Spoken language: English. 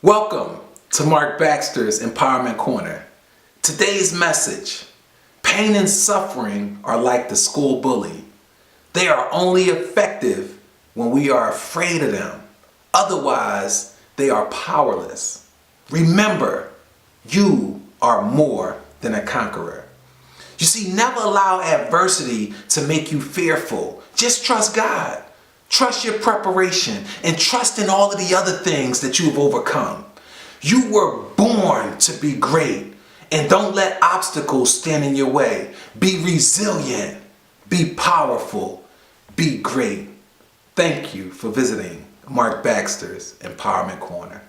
Welcome to Mark Baxter's Empowerment Corner. Today's message: pain and suffering are like the school bully. They are only effective when we are afraid of them. Otherwise, they are powerless. Remember, you are more than a conqueror. You see, never allow adversity to make you fearful. Just trust God. Trust your preparation and trust in all of the other things that you've overcome. You were born to be great, and don't let obstacles stand in your way. Be resilient, be powerful, be great. Thank you for visiting Mark Baxter's Empowerment Corner.